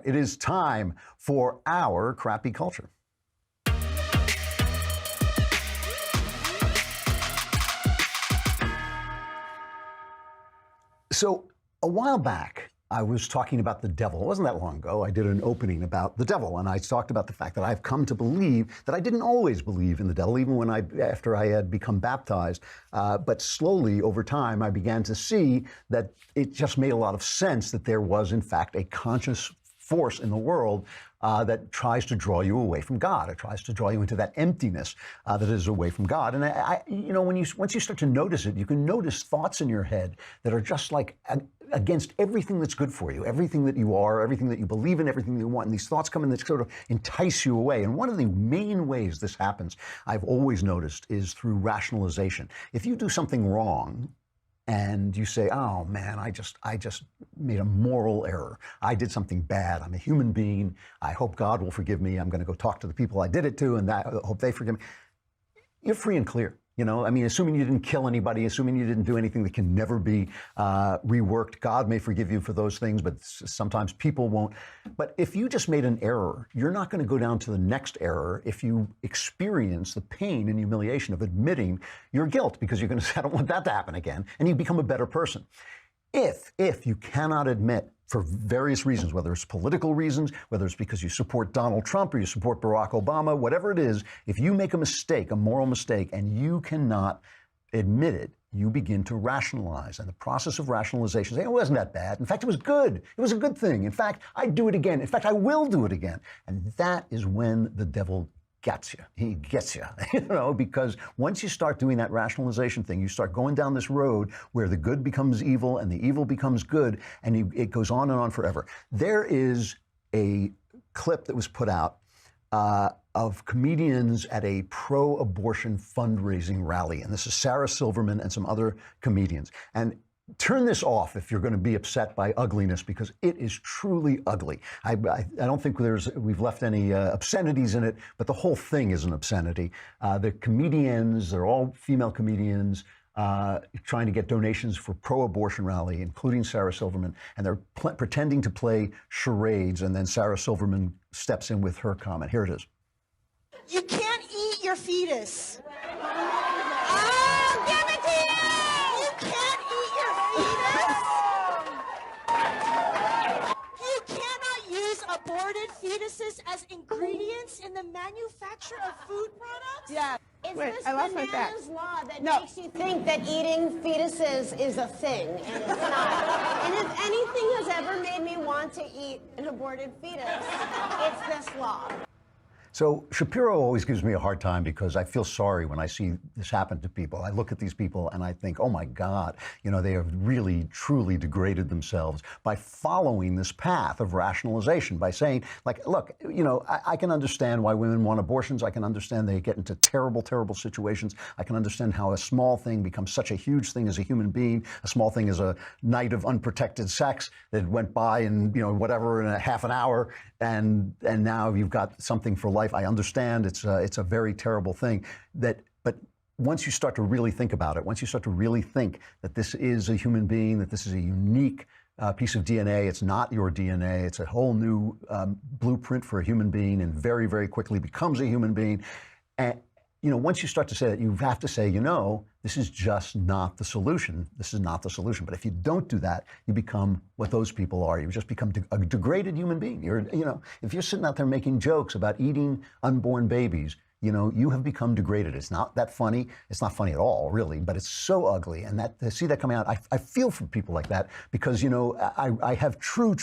it is time for our crappy culture. So a while back, I was talking about the devil. It wasn't that long ago. I did an opening about the devil, and I talked about the fact that I've come to believe that I didn't always believe in the devil, even when after I had become baptized. But slowly, over time, I began to see that it just made a lot of sense that there was, in fact, a conscious force in the world that tries to draw you away from God. It tries to draw you into that emptiness that is away from God. And once you start to notice it, you can notice thoughts in your head that are just like against everything that's good for you, everything that you are, everything that you believe in, everything that you want. And these thoughts come in that sort of entice you away. And one of the main ways this happens, I've always noticed, is through rationalization. If you do something wrong, and you say, oh man, I just made a moral error. I did something bad. I'm a human being. I hope God will forgive me. I'm going to go talk to the people I did it to, and I hope they forgive me. You're free and clear. Assuming you didn't kill anybody, assuming you didn't do anything that can never be reworked. God may forgive you for those things, but sometimes people won't. But if you just made an error, you're not going to go down to the next error if you experience the pain and humiliation of admitting your guilt, because you're going to say, I don't want that to happen again, and you become a better person. If you cannot admit, for various reasons, whether it's political reasons, whether it's because you support Donald Trump or you support Barack Obama, whatever it is, if you make a mistake, a moral mistake, and you cannot admit it, you begin to rationalize. And the process of rationalization, saying, it wasn't that bad. In fact, it was good. It was a good thing. In fact, I'd do it again. In fact, I will do it again. And that is when the devil gets you. He gets you, because once you start doing that rationalization thing, you start going down this road where the good becomes evil and the evil becomes good, and it goes on and on forever. There is a clip that was put out of comedians at a pro-abortion fundraising rally, and this is Sarah Silverman and some other comedians. And turn this off if you're going to be upset by ugliness, because it is truly ugly. I don't think we've left any obscenities in it, but the whole thing is an obscenity. The comedians, they're all female comedians, trying to get donations for pro-abortion rally, including Sarah Silverman, and they're pretending to play charades, and then Sarah Silverman steps in with her comment. Here it is. You can't eat your fetus. Give it to you! You can't eat your fetus. You cannot use aborted fetuses as ingredients in the manufacture of food products. Yeah. It's Wait, this I lost my bananas facts. law that No. makes you think that eating fetuses is a thing, and it's not. And if anything has ever made me want to eat an aborted fetus, it's this law. So Shapiro always gives me a hard time because I feel sorry when I see this happen to people. I look at these people and I think, oh my God, they have really, truly degraded themselves by following this path of rationalization, by saying, like, look, I can understand why women want abortions. I can understand they get into terrible, terrible situations. I can understand how a small thing becomes such a huge thing as a human being. A small thing is a night of unprotected sex that went by in, whatever, in a half an hour. And now you've got something for life. I understand it's a very terrible thing. But once you start to really think about it, once you start to really think that this is a human being, that this is a unique piece of DNA, it's not your DNA, it's a whole new blueprint for a human being, and very, very quickly becomes a human being. And once you start to say that, you have to say, this is just not the solution. This is not the solution. But if you don't do that, you become what those people are. You just become a degraded human being. If you're sitting out there making jokes about eating unborn babies, you have become degraded. It's not that funny. It's not funny at all, really, but it's so ugly. And to see that coming out, I feel for people like that because, I have true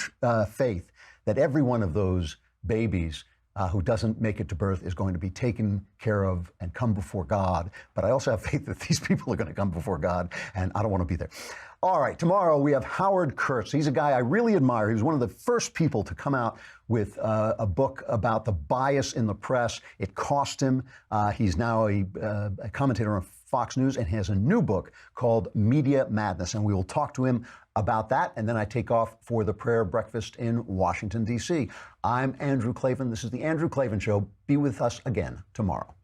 faith that every one of those babies who doesn't make it to birth is going to be taken care of and come before God. But I also have faith that these people are going to come before God, and I don't want to be there. All right, tomorrow we have Howard Kurtz. He's a guy I really admire. He was one of the first people to come out with a book about the bias in the press. It cost him. He's now a commentator on Fox News, and he has a new book called Media Madness, and we will talk to him about that, and then I take off for the prayer breakfast in Washington, D.C. I'm Andrew Klavan. This is The Andrew Klavan Show. Be with us again tomorrow.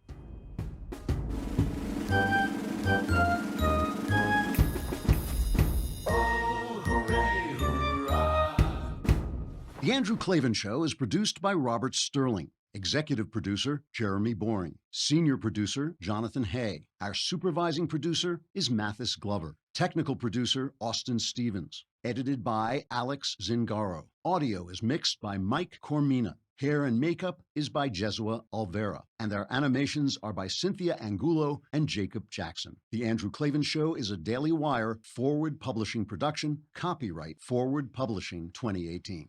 The Andrew Klavan Show is produced by Robert Sterling. Executive producer, Jeremy Boring. Senior producer, Jonathan Hay. Our supervising producer is Mathis Glover. Technical producer, Austin Stevens. Edited by Alex Zingaro. Audio is mixed by Mike Cormina. Hair and makeup is by Jesua Alvera. And our animations are by Cynthia Angulo and Jacob Jackson. The Andrew Klavan Show is a Daily Wire Forward Publishing production. Copyright Forward Publishing 2018.